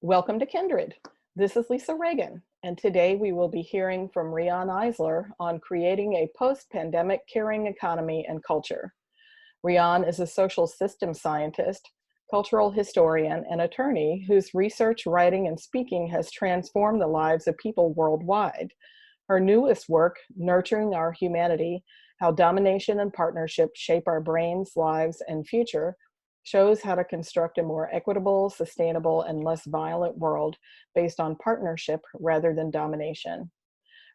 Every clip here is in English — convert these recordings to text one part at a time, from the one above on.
Welcome to Kindred. This is Lisa Reagan, and today we will be hearing from Riane Eisler on creating a post-pandemic caring economy and culture. Riane is a social systems scientist, cultural historian, and attorney whose research, writing, and speaking has transformed the lives of people worldwide. Her newest work, Nurturing Our Humanity, How Domination and Partnership Shape Our Brains, Lives, and Future, shows how to construct a more equitable, sustainable, and less violent world based on partnership rather than domination.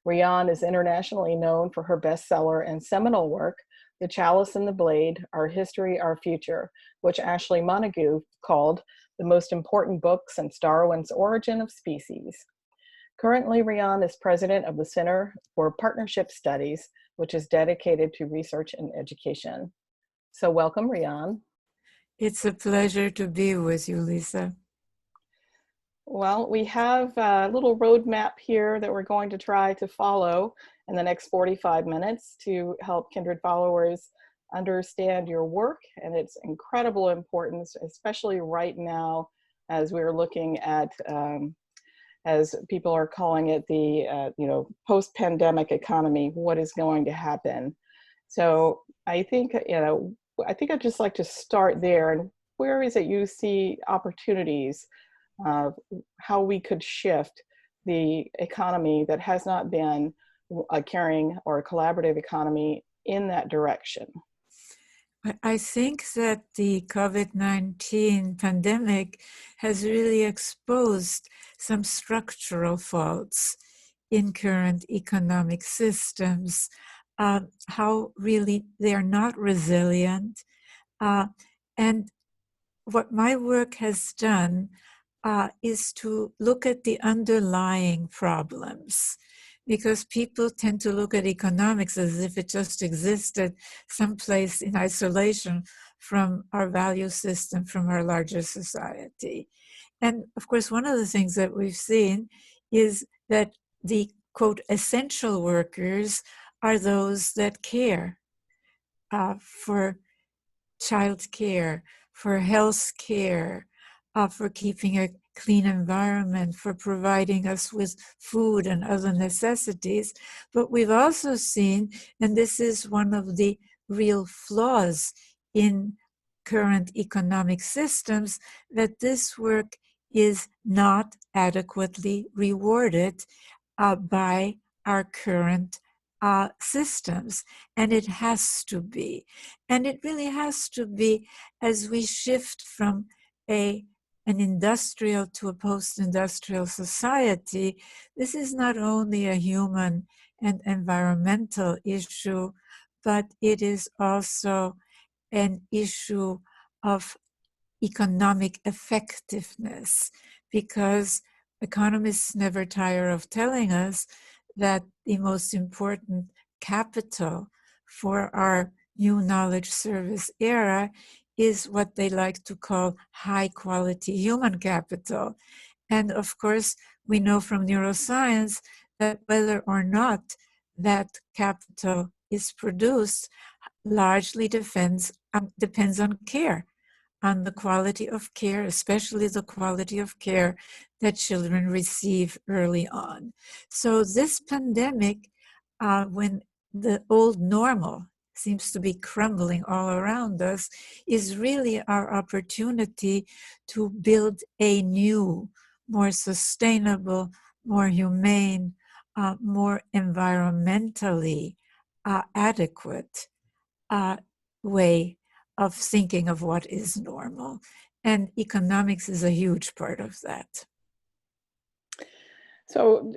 Riane is internationally known for her bestseller and seminal work, The Chalice and the Blade, Our History, Our Future, which Ashley Montagu called the most important book since Darwin's Origin of Species. Currently, Riane is president of the Center for Partnership Studies, which is dedicated to research and education. So welcome, Riane. It's a pleasure to be with you, Lisa. Well, we have a little roadmap here that we're going to try to follow in the next 45 minutes to help Kindred followers understand your work and its incredible importance, especially right now as we're looking at, as people are calling it, the post-pandemic economy, what is going to happen. So I think, I'd just like to start there. And where is it you see opportunities of how we could shift the economy that has not been a caring or a collaborative economy in that direction? I think that the COVID-19 pandemic has really exposed some structural faults in current economic systems, how really they are not resilient. And what my work has done is to look at the underlying problems, because people tend to look at economics as if it just existed someplace in isolation from our value system, from our larger society. And of course, one of the things that we've seen is that the, quote, essential workers are those that care for child care, for health care, for keeping a clean environment, for providing us with food and other necessities. But we've also seen, and this is one of the real flaws in current economic systems, that this work is not adequately rewarded by our current systems, and it has to be. And it really has to be as we shift from an industrial to a post-industrial society. This is not only a human and environmental issue, but it is also an issue of economic effectiveness, because economists never tire of telling us that the most important capital for our new knowledge service era is what they like to call high quality human capital. And of course, we know from neuroscience that whether or not that capital is produced largely depends on care, on the quality of care, especially the quality of care that children receive early on. So this pandemic, when the old normal seems to be crumbling all around us, is really our opportunity to build a new, more sustainable, more humane, more environmentally adequate way of thinking of what is normal. And economics is a huge part of that. So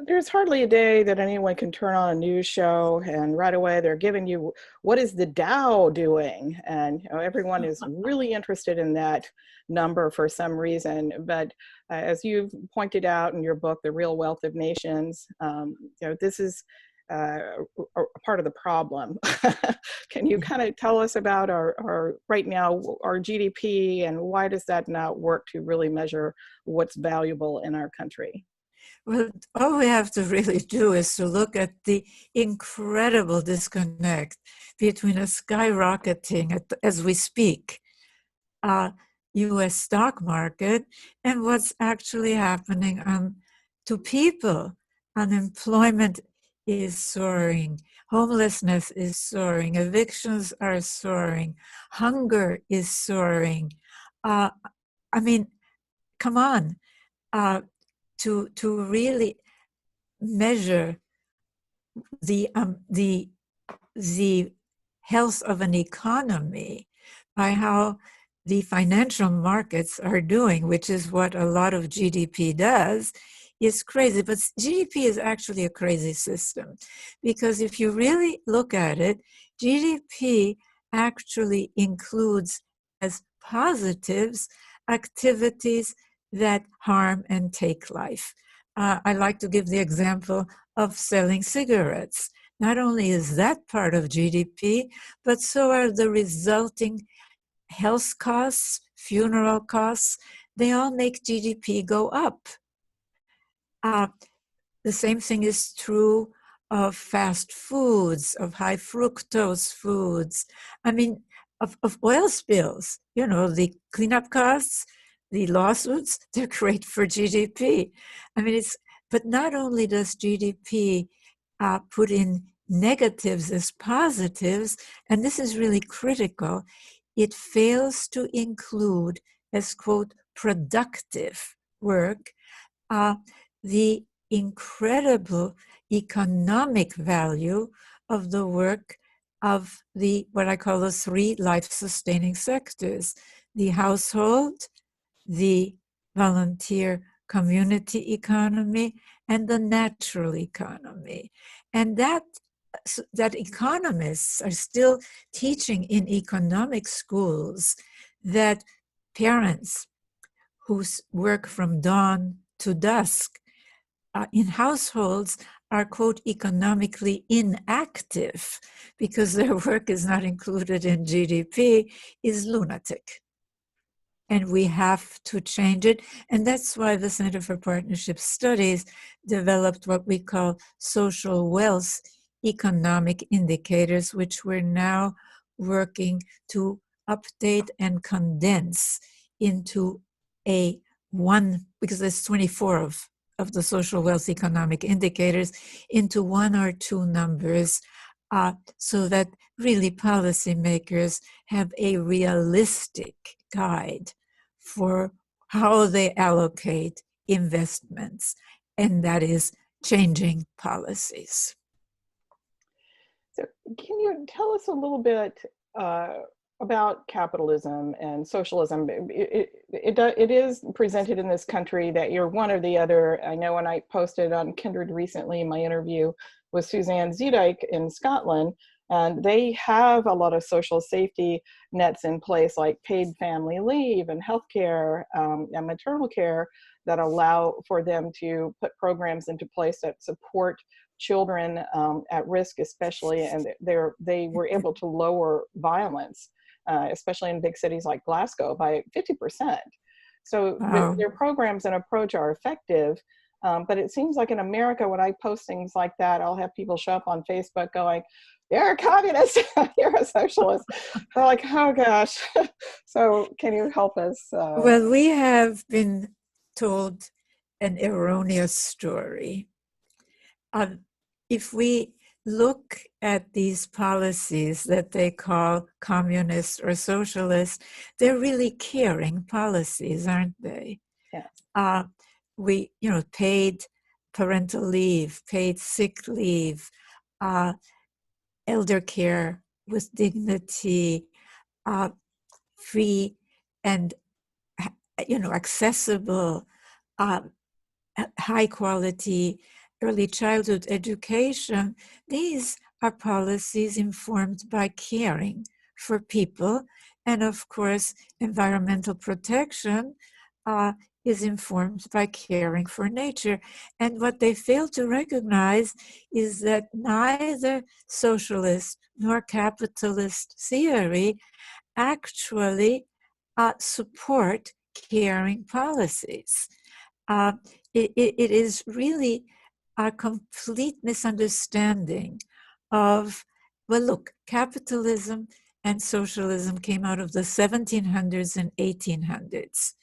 there's hardly a day that anyone can turn on a news show and right away they're giving you, what is the Dow doing? And everyone is really interested in that number for some reason. But as you've pointed out in your book, The Real Wealth of Nations, this is a part of the problem. Can you kind of tell us about our right now, our GDP, and why does that not work to really measure what's valuable in our country? Well, all we have to really do is to look at the incredible disconnect between a skyrocketing, as we speak, US stock market and what's actually happening to people. Unemployment is soaring, homelessness is soaring, evictions are soaring, hunger is soaring. I mean, come on, to really measure the health of an economy by how the financial markets are doing, which is what a lot of GDP does, is crazy. But GDP is actually a crazy system, because if you really look at it, GDP actually includes as positives activities that harm and take life. I like to give the example of selling cigarettes. Not only is that part of GDP, but so are the resulting health costs, funeral costs. They all make GDP go up. The same thing is true of fast foods, of high fructose foods. I mean, of oil spills, you know, the cleanup costs, the lawsuits, they're great for GDP. I mean, but not only does GDP put in negatives as positives, and this is really critical, it fails to include as, quote, productive work, the incredible economic value of the work of the, what I call the three life-sustaining sectors: the household, the volunteer community economy, and the natural economy. And that economists are still teaching in economic schools that parents who work from dawn to dusk in households are, quote, economically inactive because their work is not included in GDP is lunatic. And we have to change it. And that's why the Center for Partnership Studies developed what we call social wealth economic indicators, which we're now working to update and condense into a one, because there's 24 of the social wealth economic indicators, into one or two numbers, so that really policymakers have a realistic guide for how they allocate investments, and that is changing policies. So can you tell us a little bit about capitalism and socialism? It is presented in this country that you're one or the other. I know when I posted on Kindred recently, my interview with Suzanne Zedek in Scotland, and they have a lot of social safety nets in place, like paid family leave and healthcare and maternal care, that allow for them to put programs into place that support children at risk, especially, and they were able to lower violence, especially in big cities like Glasgow, by 50%. So Wow. their programs and approach are effective. But it seems like in America, when I post things like that, I'll have people show up on Facebook going, "You're a communist, you're a socialist." They're like, "Oh gosh." So can you help us? Well, we have been told an erroneous story. If we look at these policies that they call communist or socialist, they're really caring policies, aren't they? Yes. We, paid parental leave, paid sick leave, elder care with dignity, free and, accessible, high quality early childhood education. These are policies informed by caring for people. And of course, environmental protection is informed by caring for nature. And what they fail to recognize is that neither socialist nor capitalist theory actually support caring policies. It is really a complete misunderstanding of, well, look, capitalism and socialism came out of the 1700s and 1800s,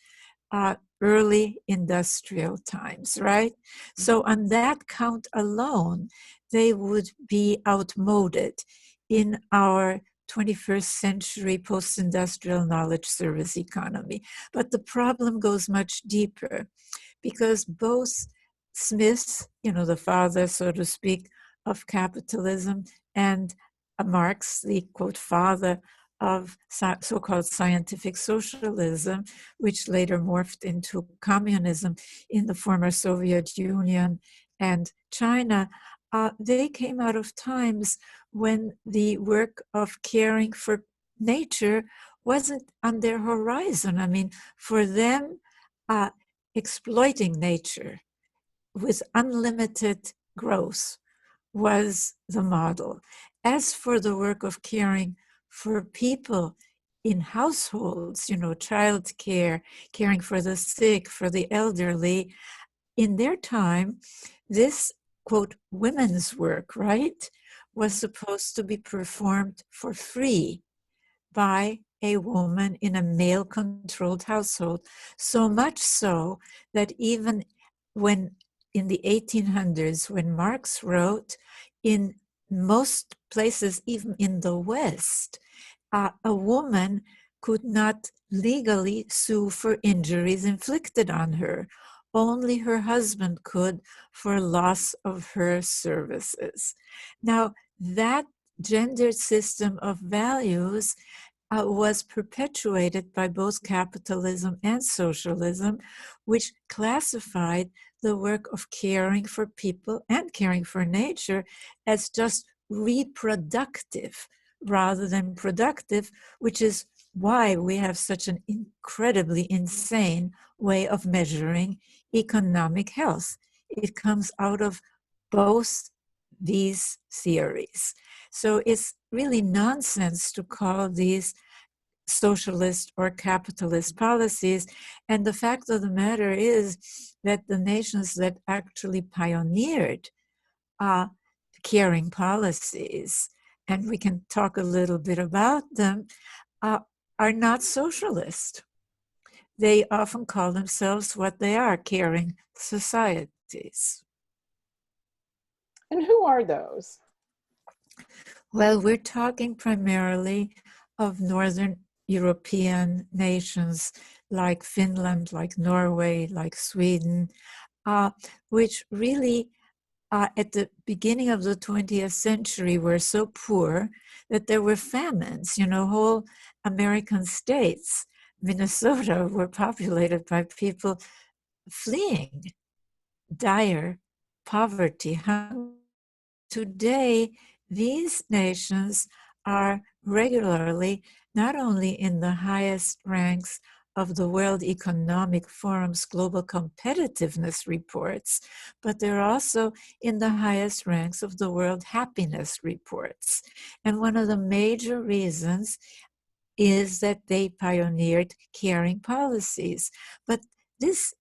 early industrial times, right? So on that count alone, they would be outmoded in our 21st century post-industrial knowledge service economy. But the problem goes much deeper, because both Smith, the father, so to speak, of capitalism, and Marx, the quote father of so-called scientific socialism, which later morphed into communism in the former Soviet Union and China, they came out of times when the work of caring for nature wasn't on their horizon. I mean, for them, exploiting nature with unlimited growth was the model. As for the work of caring for people in households, child care, caring for the sick, for the elderly, in their time, this, quote, women's work, right, was supposed to be performed for free by a woman in a male-controlled household, so much so that even when in the 1800s, when Marx wrote, in most places, even in the West, a woman could not legally sue for injuries inflicted on her. Only her husband could for loss of her services. Now, that gendered system of values was perpetuated by both capitalism and socialism, which classified the work of caring for people and caring for nature as just reproductive rather than productive, which is why we have such an incredibly insane way of measuring economic health. It comes out of both these theories. So it's really nonsense to call these socialist or capitalist policies. And the fact of the matter is that the nations that actually pioneered caring policies, and we can talk a little bit about them, are not socialist. They often call themselves what they are, caring societies. And who are those? Well, we're talking primarily of Northern European nations like Finland, like Norway, like Sweden, which really at the beginning of the 20th century were so poor that there were famines. Whole American states, Minnesota, were populated by people fleeing dire poverty, hunger. Today, these nations are regularly not only in the highest ranks of the World Economic Forum's global competitiveness reports, but they're also in the highest ranks of the World Happiness reports. And one of the major reasons is that they pioneered caring policies. But this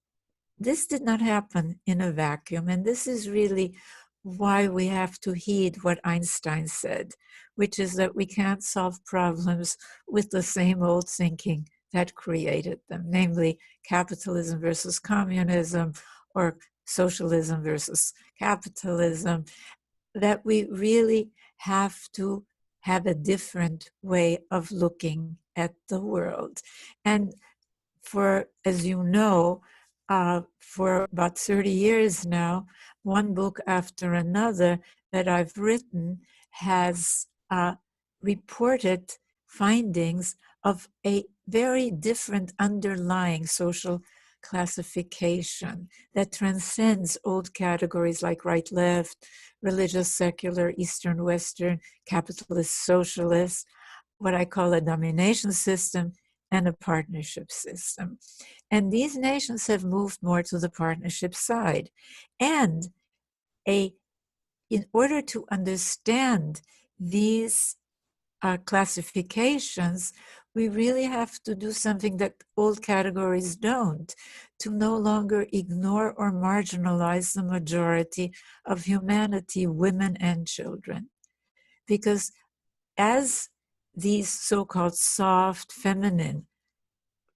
did not happen in a vacuum, and this is really why we have to heed what Einstein said, which is that we can't solve problems with the same old thinking that created them, namely capitalism versus communism or socialism versus capitalism, that we really have to have a different way of looking at the world. And as you know, for about 30 years now, one book after another that I've written has reported findings of a very different underlying social classification that transcends old categories like right, left, religious, secular, Eastern, Western, capitalist, socialist, what I call a domination system, and a partnership system. And these nations have moved more to the partnership side. And in order to understand these classifications, we really have to do something that old categories don't, to no longer ignore or marginalize the majority of humanity, women and children. Because as these so-called soft feminine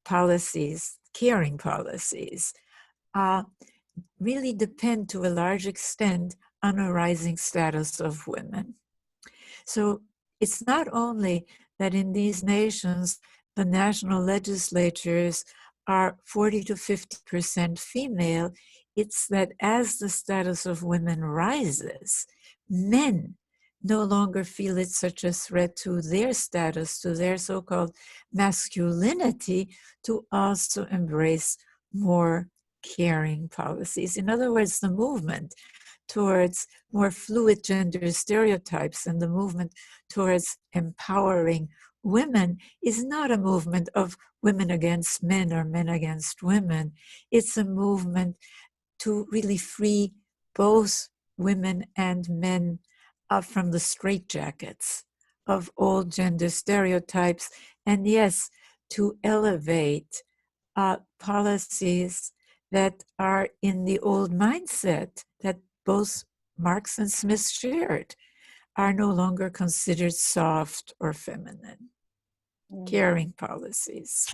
policies, caring policies, really depend to a large extent on a rising status of women. So it's not only that in these nations, the national legislatures are 40 to 50% female, it's that as the status of women rises, men no longer feel it such a threat to their status, to their so-called masculinity, to also embrace more caring policies. In other words, the movement towards more fluid gender stereotypes and the movement towards empowering women is not a movement of women against men or men against women. It's a movement to really free both women and men from the straitjackets of old gender stereotypes, and yes, to elevate policies that are in the old mindset that both Marx and Smith shared, are no longer considered soft or feminine. Caring policies.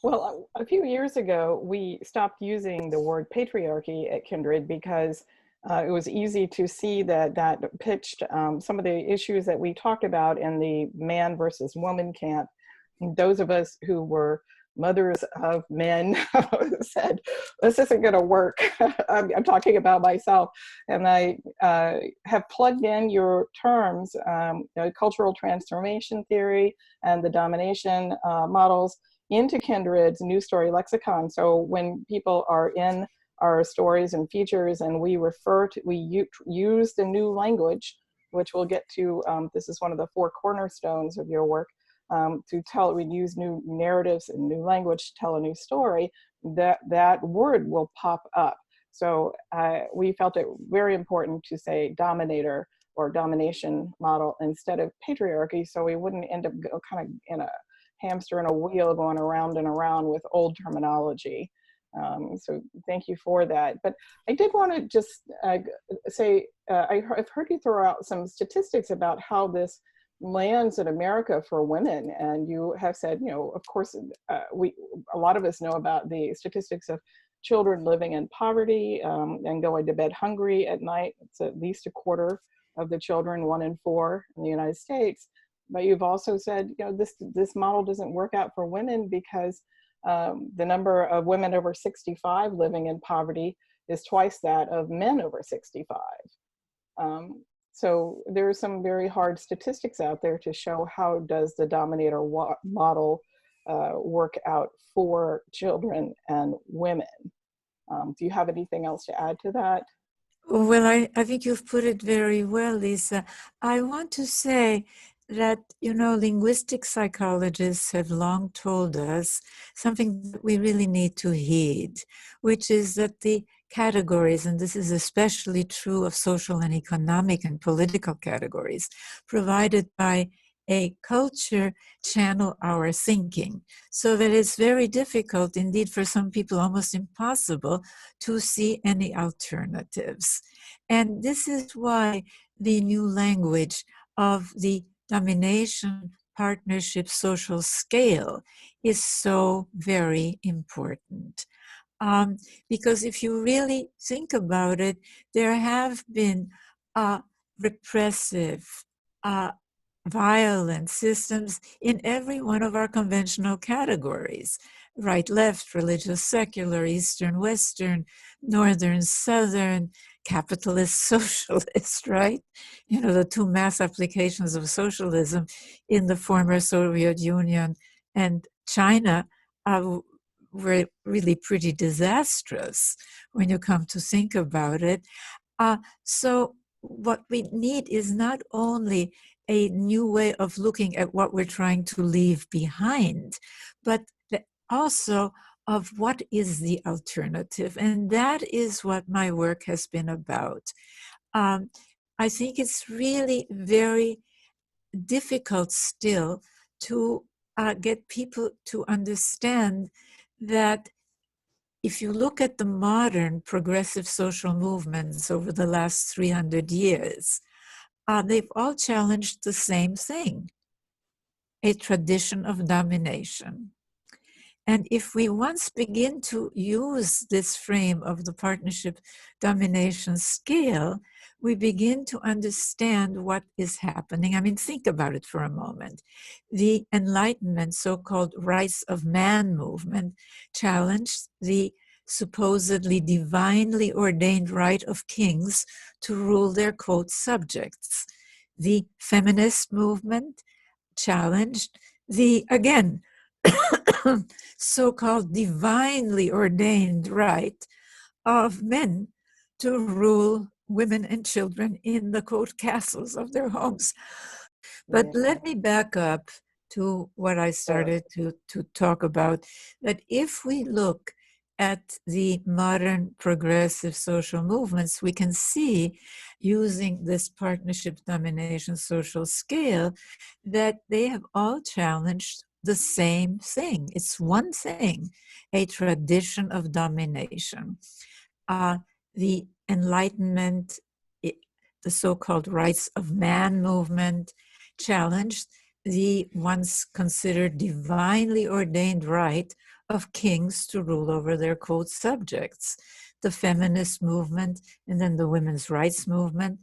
Well, a few years ago, we stopped using the word patriarchy at Kindred because it was easy to see that that pitched some of the issues that we talked about in the man versus woman camp. Those of us who were mothers of men said, this isn't going to work. I'm talking about myself. And I have plugged in your terms, cultural transformation theory and the domination models into Kindred's New Story Lexicon. So when people are in our stories and features and we use the new language, which we'll get to, this is one of the 4 cornerstones of your work, we use new narratives and new language to tell a new story, that word will pop up. So we felt it very important to say dominator or domination model instead of patriarchy, so we wouldn't end up kind of in a hamster in a wheel going around and around with old terminology. So thank you for that. But I did want to just say, I've heard you throw out some statistics about how this lands in America for women, and you have said, of course, a lot of us know about the statistics of children living in poverty and going to bed hungry at night. It's at least a quarter of the children, 1 in 4 in the United States. But you've also said, this model doesn't work out for women because the number of women over 65 living in poverty is twice that of men over 65. So there are some very hard statistics out there to show how does the dominator model work out for children and women. Do you have anything else to add to that? Well, I think you've put it very well, Lisa. I want to say that, linguistic psychologists have long told us something that we really need to heed, which is that the categories, and this is especially true of social and economic and political categories, provided by a culture, channel our thinking, so that it's very difficult, indeed for some people almost impossible, to see any alternatives. And this is why the new language of the domination partnership social scale is so very important. Because if you really think about it, there have been repressive, violent systems in every one of our conventional categories: right, left, religious, secular, Eastern, Western, Northern, Southern, capitalist, socialist, right? The 2 mass applications of socialism in the former Soviet Union and China were really pretty disastrous when you come to think about it. So what we need is not only a new way of looking at what we're trying to leave behind, but also of what is the alternative. And that is what my work has been about. I think it's really very difficult still to get people to understand that if you look at the modern progressive social movements over the last 300 years, they've all challenged the same thing, a tradition of domination. And if we once begin to use this frame of the partnership domination scale, we begin to understand what is happening. I mean, think about it for a moment. The Enlightenment, so-called rights of man movement, challenged the supposedly divinely ordained right of kings to rule their, quote, subjects. The feminist movement challenged the, again, so-called divinely ordained right of men to rule women and children in the, quote, castles of their homes. But Yeah. let me back up to what I started to talk about, that if we look at the modern progressive social movements, we can see, using this partnership domination social scale, that they have all challenged the same thing. It's one thing, a tradition of domination. The Enlightenment, the so-called rights of man movement, challenged the once considered divinely ordained right of kings to rule over their, quote, subjects. The feminist movement and then the women's rights movement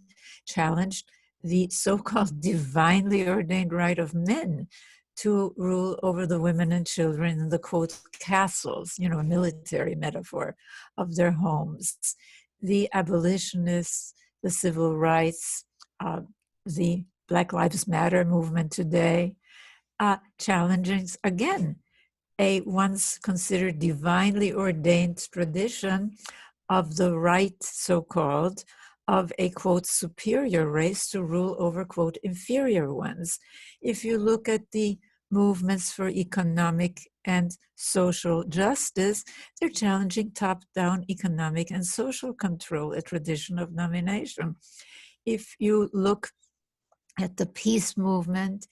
challenged the so-called divinely ordained right of men to rule over the women and children in the, quote, castles, a military metaphor, of their homes. The abolitionists, the civil rights, the Black Lives Matter movement today, challenging, again, a once considered divinely ordained tradition of the right, so-called, of a, quote, superior race to rule over, quote, inferior ones. If you look at the movements for economic and social justice, they're challenging top-down economic and social control, a tradition of domination. If you look at the peace movement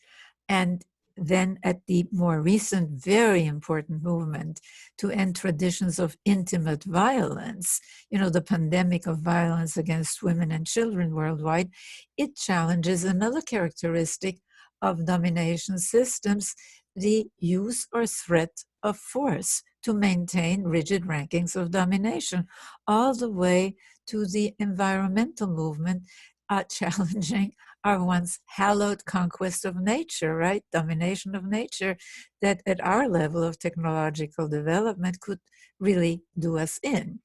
and then at the more recent, very important movement to end traditions of intimate violence, the pandemic of violence against women and children worldwide, it challenges another characteristic of domination systems, the use or threat of force to maintain rigid rankings of domination, all the way to the environmental movement challenging our once hallowed conquest of nature, right? Domination of nature that at our level of technological development could really do us in.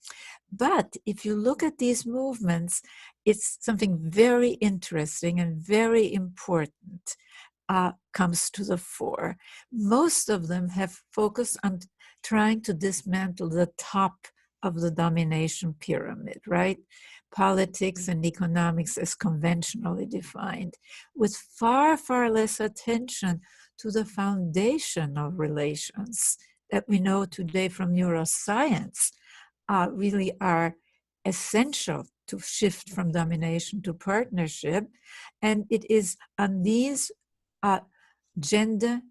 But if you look at these movements, it's something very interesting and very important comes to the fore. Most of them have focused on trying to dismantle the top of the domination pyramid, right? Politics and economics as conventionally defined, with far, far less attention to the foundational relations that we know today from neuroscience really are essential to shift from domination to partnership. And it is on these gender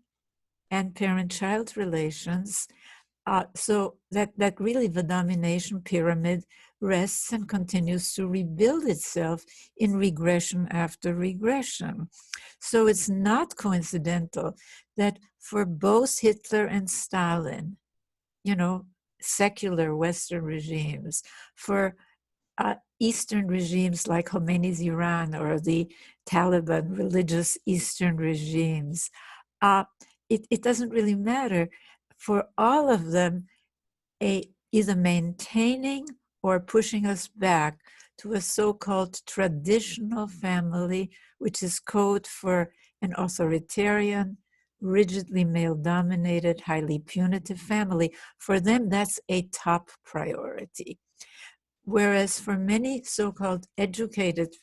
and parent-child relations so that really the domination pyramid rests and continues to rebuild itself in regression after regression. So it's not coincidental that for both Hitler and Stalin, secular Western regimes, for Eastern regimes like Khomeini's Iran or the Taliban religious Eastern regimes, it doesn't really matter. For all of them, either maintaining or pushing us back to a so-called traditional family, which is code for an authoritarian, rigidly male-dominated, highly punitive family. For them, that's a top priority. Whereas for many so-called educated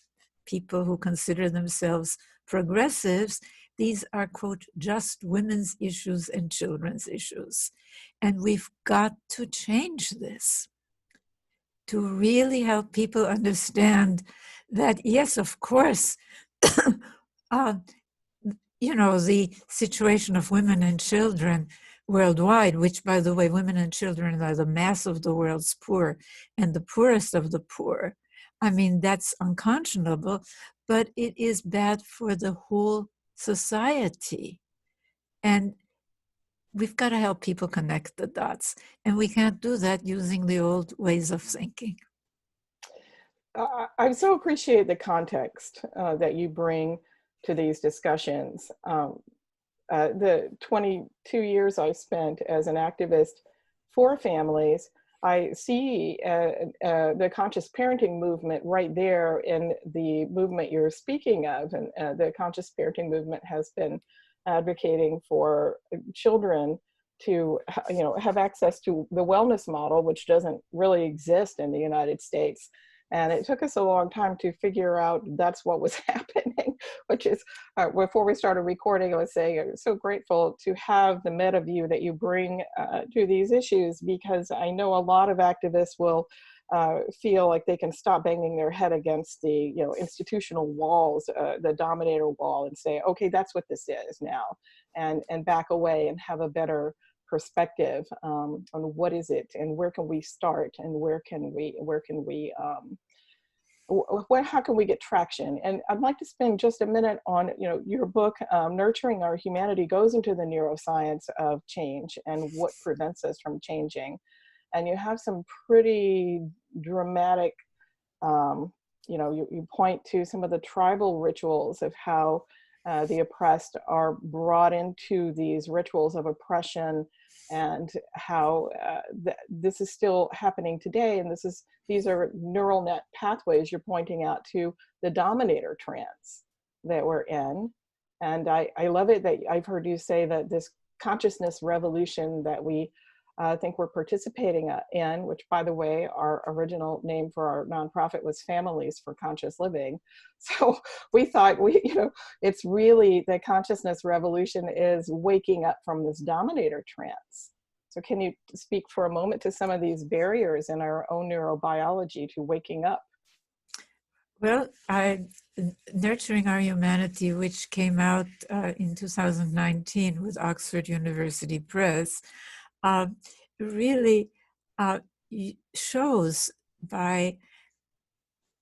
people who consider themselves progressives, these are, quote, just women's issues and children's issues. And we've got to change this to really help people understand that, yes, of course, the situation of women and children worldwide, which, by the way, women and children are the mass of the world's poor and the poorest of the poor, I mean, that's unconscionable, but it is bad for the whole society. And we've got to help people connect the dots. And we can't do that using the old ways of thinking. I so appreciate the context that you bring to these discussions. The 22 years I spent as an activist for families, I see the conscious parenting movement right there in the movement you're speaking of. And the conscious parenting movement has been advocating for children to, have access to the wellness model, which doesn't really exist in the United States. And it took us a long time to figure out that's what was happening, which is, before we started recording, I was saying I'm so grateful to have the meta view that you bring to these issues, because I know a lot of activists will feel like they can stop banging their head against the institutional walls, the dominator wall, and say, okay, that's what this is now, and back away and have a better perspective on what is it and where can we start and how can we get traction. And I'd like to spend just a minute on your book, Nurturing Our Humanity, goes into the neuroscience of change and what prevents us from changing. And you have some pretty dramatic you point to some of the tribal rituals of how the oppressed are brought into these rituals of oppression, and how this is still happening today. And these are neural net pathways you're pointing out to the Dominator Trance that we're in. And I love it that I've heard you say that this consciousness revolution that we think we're participating in, which, by the way, our original name for our nonprofit was Families for Conscious Living. So we thought it's really the consciousness revolution is waking up from this dominator trance. So can you speak for a moment to some of these barriers in our own neurobiology to waking up? Well, Nurturing Our Humanity, which came out in 2019 with Oxford University Press, really shows by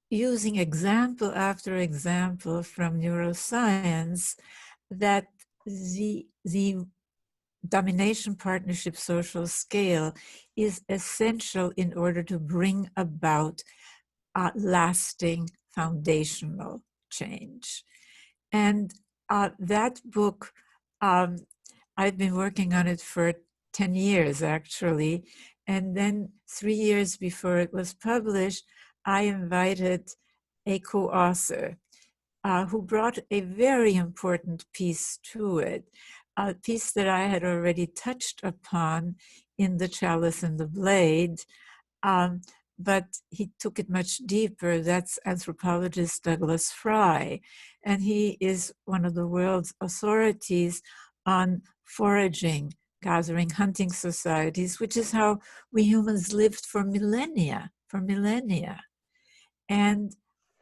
using example after example from neuroscience that the domination partnership social scale is essential in order to bring about lasting foundational change. And that book, I've been working on it for 10 years, actually. And then 3 years before it was published, I invited a co-author who brought a very important piece to it, a piece that I had already touched upon in The Chalice and the Blade, but he took it much deeper. That's anthropologist Douglas Fry, and he is one of the world's authorities on foraging, gathering, hunting societies, which is how we humans lived for millennia. And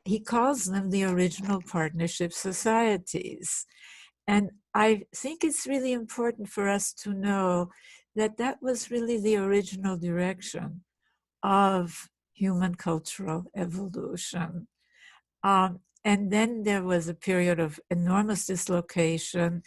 he calls them the original partnership societies. And I think it's really important for us to know that that was really the original direction of human cultural evolution. And then there was a period of enormous dislocation,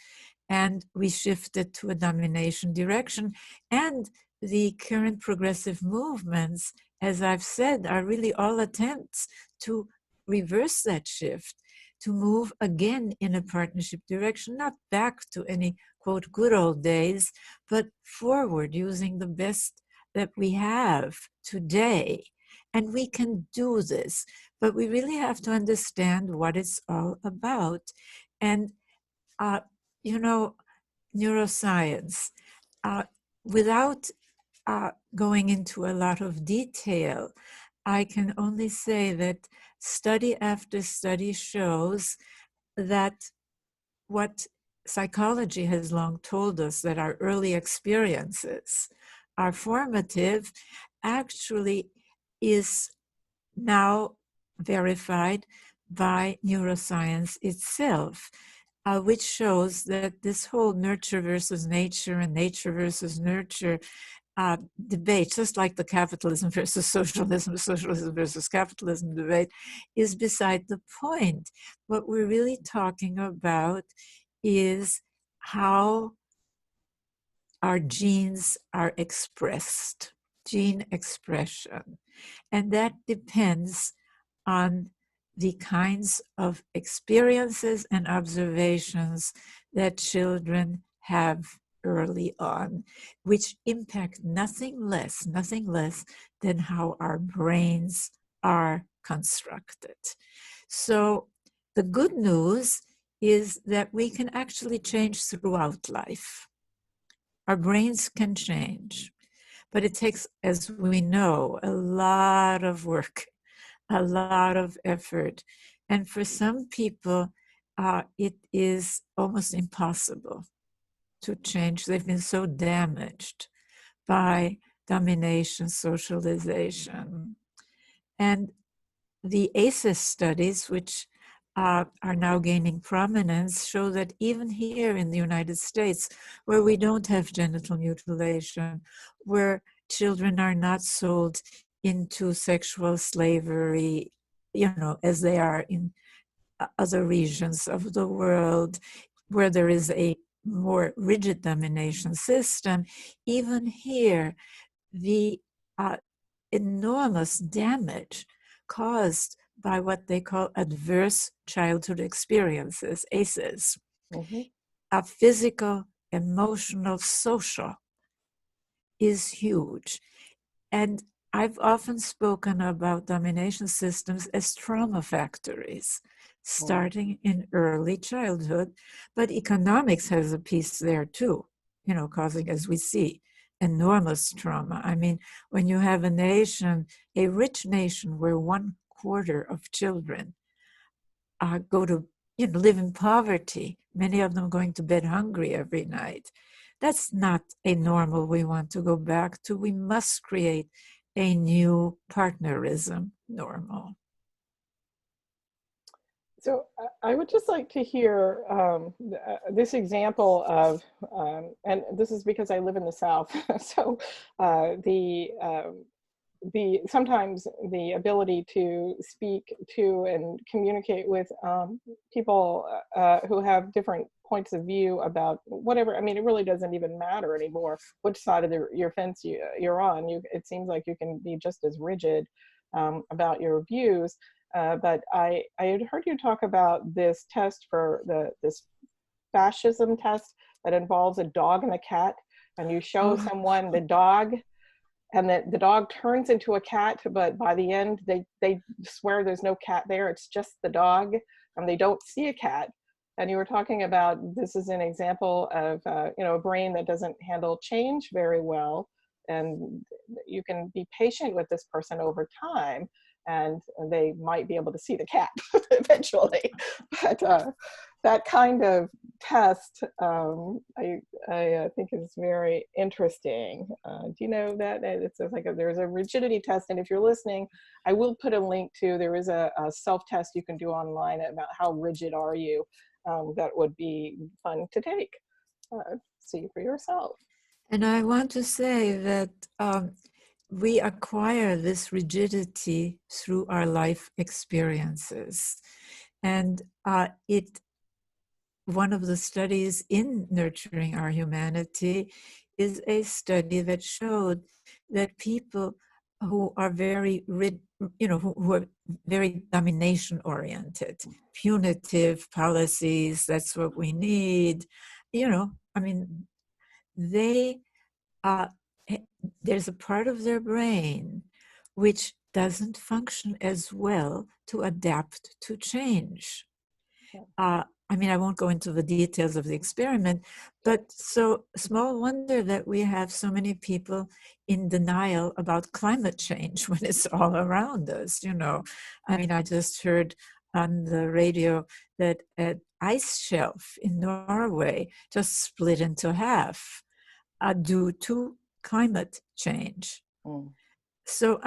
and we shifted to a domination direction. And the current progressive movements, as I've said, are really all attempts to reverse that shift, to move again in a partnership direction, not back to any, quote, good old days, but forward using the best that we have today. And we can do this, but we really have to understand what it's all about. And, neuroscience, without going into a lot of detail, I can only say that study after study shows that what psychology has long told us, that our early experiences are formative, actually is now verified by neuroscience itself, which shows that this whole nurture versus nature and nature versus nurture debate, just like the capitalism versus socialism versus capitalism debate, is beside the point. What we're really talking about is how our genes are expressed, gene expression. And that depends on the kinds of experiences and observations that children have early on, which impact nothing less than how our brains are constructed. So the good news is that we can actually change throughout life. Our brains can change, but it takes, as we know, a lot of work, a lot of effort. And for some people, it is almost impossible to change. They've been so damaged by domination, socialization. And the ACEs studies, which are now gaining prominence, show that even here in the United States, where we don't have genital mutilation, where children are not sold into sexual slavery, as they are in other regions of the world, where there is a more rigid domination system, even here, the enormous damage caused by what they call adverse childhood experiences, ACEs, physical, emotional, social, is huge. And I've often spoken about domination systems as trauma factories, starting in early childhood, but economics has a piece there too, causing, as we see, enormous trauma. I mean, when you have a rich nation where 1/4 of children go to, live in poverty, many of them going to bed hungry every night, that's not a normal we want to go back to. We must create a new partnerism normal. So I would just like to hear this example of, and this is because I live in the South, so sometimes the ability to speak to and communicate with people who have different points of view about whatever. I mean, it really doesn't even matter anymore which side of your fence you're on. It seems like you can be just as rigid about your views. But I had heard you talk about this test for this fascism test that involves a dog and a cat, and you show someone the dog, and the dog turns into a cat, but by the end they swear there's no cat there, it's just the dog, and they don't see a cat. And you were talking about this is an example of a brain that doesn't handle change very well, and you can be patient with this person over time, and they might be able to see the cat eventually. But that kind of test, I think is very interesting. Do you know that? It's like there's a rigidity test, and if you're listening, I will put a link to, there is a self-test you can do online about how rigid are you. That would be fun to take. See for yourself. And I want to say that we acquire this rigidity through our life experiences. And one of the studies in Nurturing Our Humanity is a study that showed that people who are who are very domination oriented, punitive policies, that's what we need, there's a part of their brain which doesn't function as well to adapt to change. I won't go into the details of the experiment, but so small wonder that we have so many people in denial about climate change when it's all around us, I just heard on the radio that an ice shelf in Norway just split into half due to climate change. So,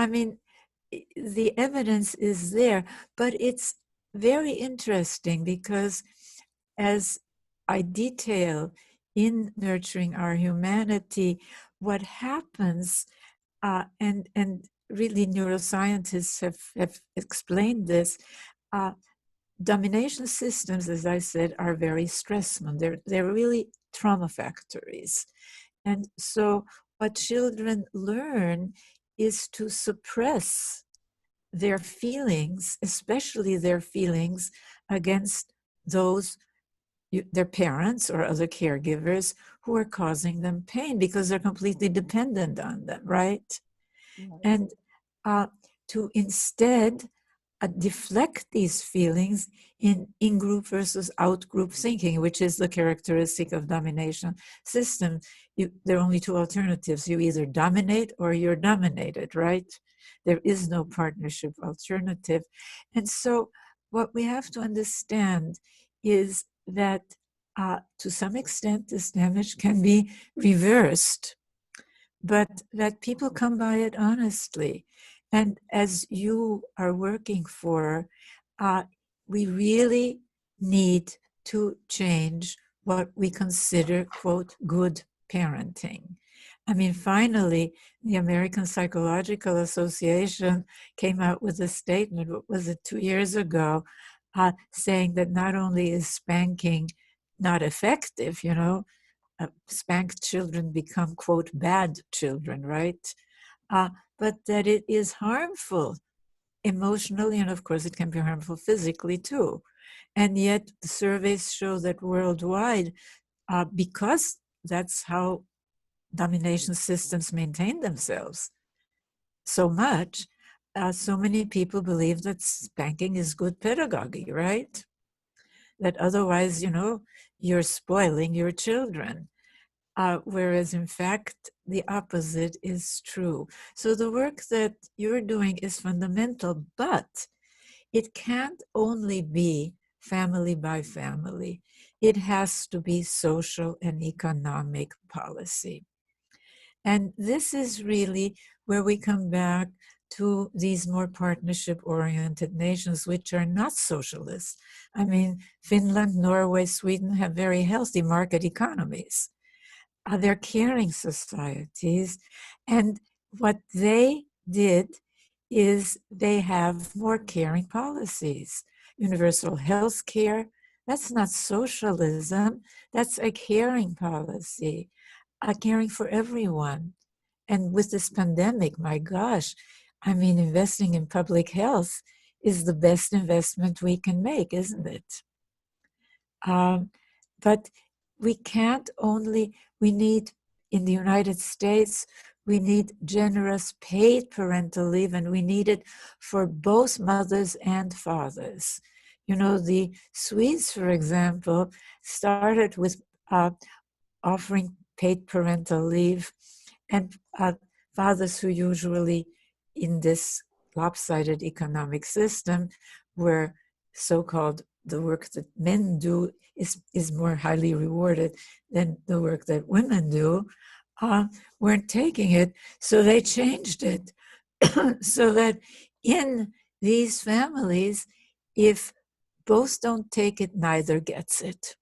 the evidence is there, but it's very interesting because, as I detail in Nurturing Our Humanity, what happens, and really neuroscientists have explained this, domination systems, as I said, are very stressful. They're really trauma factories. And so what children learn is to suppress their feelings, especially their feelings against those, their parents or other caregivers who are causing them pain because they're completely dependent on them, right? Yes. And to instead deflect these feelings in in-group versus out-group thinking, which is the characteristic of domination system. There are only two alternatives. You either dominate or you're dominated, right? There is no partnership alternative. And so what we have to understand is that to some extent, this damage can be reversed, but that people come by it honestly. And as you are working for, we really need to change what we consider, quote, good parenting. I mean, finally, the American Psychological Association came out with a statement, what was it, 2 years ago, saying that not only is spanking not effective, spanked children become, quote, bad children, right? But that it is harmful emotionally, and of course, it can be harmful physically too. And yet, the surveys show that worldwide, because that's how domination systems maintain themselves so much, so many people believe that spanking is good pedagogy, right? That otherwise, you're spoiling your children. Whereas in fact, the opposite is true. So the work that you're doing is fundamental, but it can't only be family by family. It has to be social and economic policy. And this is really where we come back to these more partnership-oriented nations, which are not socialist. I mean, Finland, Norway, Sweden have very healthy market economies. They're caring societies. And what they did is they have more caring policies. Universal health care, that's not socialism, that's a caring policy, caring for everyone. And with this pandemic, my gosh, I mean, investing in public health is the best investment we can make, isn't it? But we can't only, we need, in the United States, we need generous paid parental leave, and we need it for both mothers and fathers. The Swedes, for example, started with offering paid parental leave, and fathers who usually in this lopsided economic system where so-called the work that men do is more highly rewarded than the work that women do, weren't taking it. So they changed it so that in these families, if both don't take it, neither gets it.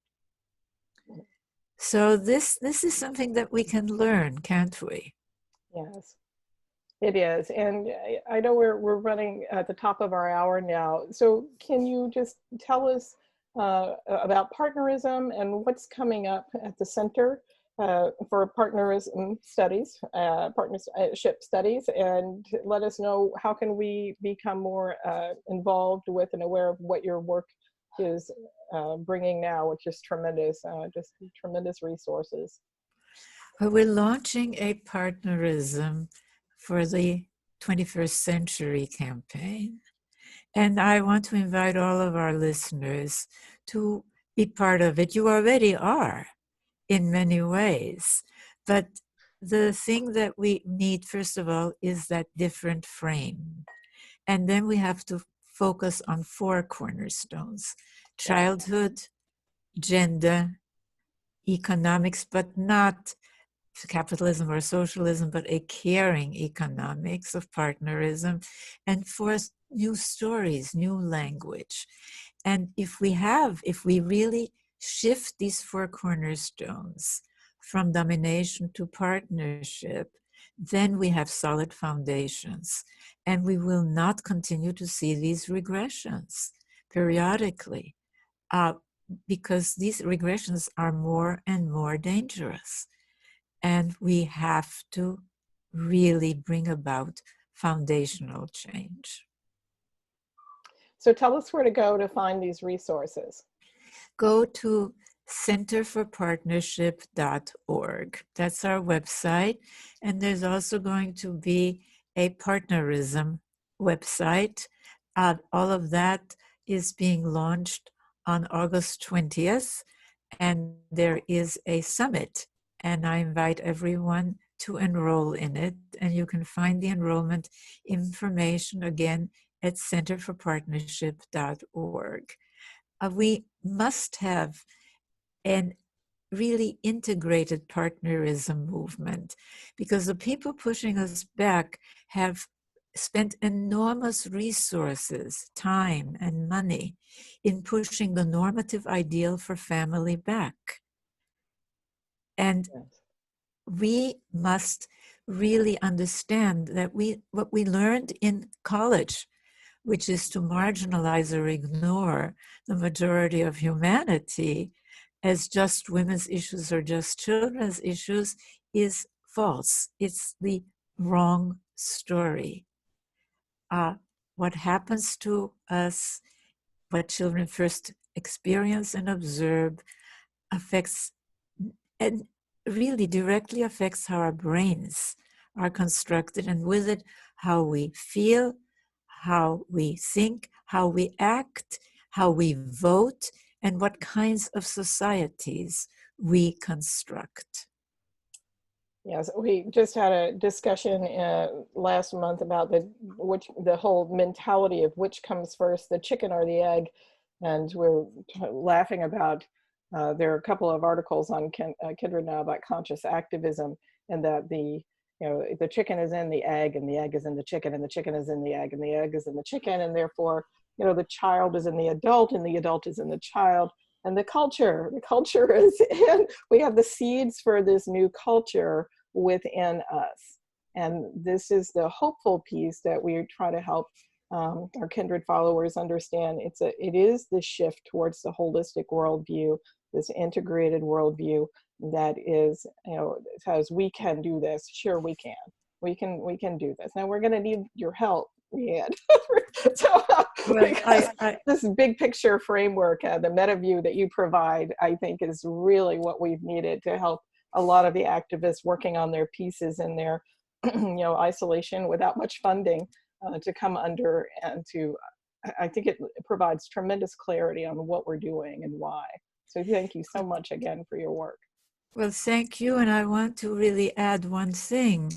So this is something that we can learn, can't we? Yes, it is. And I know we're running at the top of our hour now. So can you just tell us about partnerism and what's coming up at the Center for Partnerism Studies, partnership studies, and let us know how can we become more involved with and aware of what your work is bringing now, which is tremendous, just tremendous resources. Well, we're launching a partnerism for the 21st Century campaign. And I want to invite all of our listeners to be part of it. You already are in many ways. But the thing that we need, first of all, is that different frame. And then we have to focus on 4 cornerstones: childhood, gender, economics, but not capitalism or socialism, but a caring economics of partnerism, and 4, new stories, new language. And if we really shift these 4 cornerstones from domination to partnership, then we have solid foundations, and we will not continue to see these regressions periodically, because these regressions are more and more dangerous. And we have to really bring about foundational change. So tell us where to go to find these resources. Go to centerforpartnership.org. That's our website. And there's also going to be a partnerism website. All of that is being launched on August 20th. And there is a summit. And I invite everyone to enroll in it. And you can find the enrollment information again at centerforpartnership.org. We must have an really integrated partnerism movement, because the people pushing us back have spent enormous resources, time, and money in pushing the normative ideal for family back. And we must really understand that what we learned in college, which is to marginalize or ignore the majority of humanity as just women's issues or just children's issues, is false. It's the wrong story. What happens to us, what children first experience and observe, affects and really directly affects how our brains are constructed, and with it, how we feel, how we think, how we act, how we vote, and what kinds of societies we construct. Yes, we just had a discussion last month about the whole mentality of which comes first, the chicken or the egg, and we're laughing about. There are a couple of articles on Kindred now about conscious activism, and that the chicken is in the egg, and the egg is in the chicken, and the chicken is in the egg, and the egg is in the chicken, and therefore the child is in the adult, and the adult is in the child, and the culture is in. We have the seeds for this new culture within us, and this is the hopeful piece that we try to help our Kindred followers understand. It is the shift towards the holistic worldview, this integrated worldview that is, says we can do this. Sure, we can do this. Now we're going to need your help, Riane. So this big picture framework, the meta view that you provide, I think is really what we've needed to help a lot of the activists working on their pieces in their isolation without much funding to come under, and I think it provides tremendous clarity on what we're doing and why. So thank you so much again for your work. Well, thank you. And I want to really add one thing,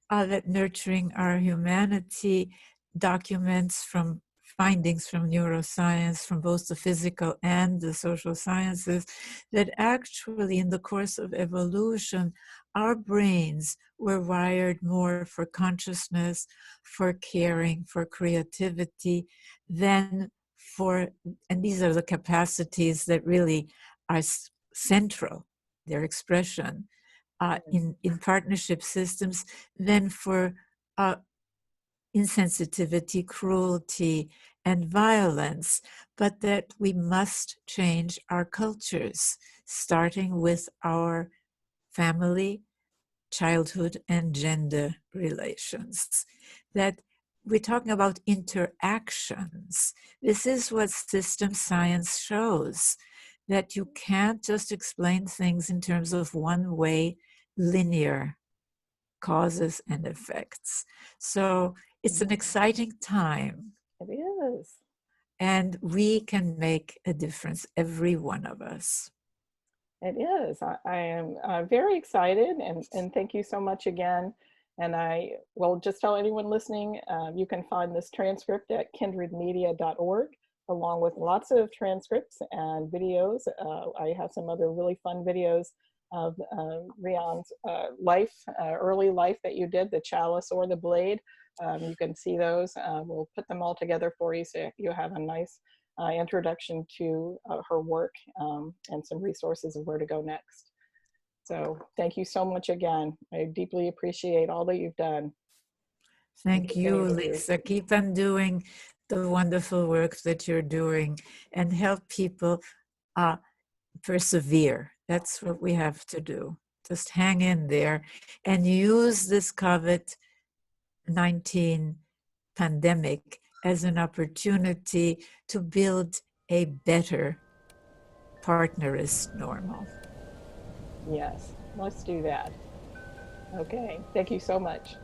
that Nurturing Our Humanity documents from findings from neuroscience, from both the physical and the social sciences, that actually in the course of evolution, our brains were wired more for consciousness, for caring, for creativity, than for, and these are the capacities that really are central, their expression in partnership systems, than for insensitivity, cruelty, and violence, but that we must change our cultures, starting with our family, childhood, and gender relations. That we're talking about interactions. This is what system science shows, that you can't just explain things in terms of one-way linear causes and effects. So it's an exciting time. It is. And we can make a difference, every one of us. It is. I am very excited, and thank you so much again. And I will just tell anyone listening, you can find this transcript at kindredmedia.org, along with lots of transcripts and videos. I have some other really fun videos of Riane's life, early life that you did, the chalice or the blade. You can see those. We'll put them all together for you so you have a nice introduction to her work and some resources of where to go next. So thank you so much again. I deeply appreciate all that you've done. Thank you, Lisa. Keep on doing the wonderful work that you're doing and help people persevere. That's what we have to do. Just hang in there and use this COVID-19 pandemic as an opportunity to build a better partner is normal. Yes, let's do that. Okay, thank you so much.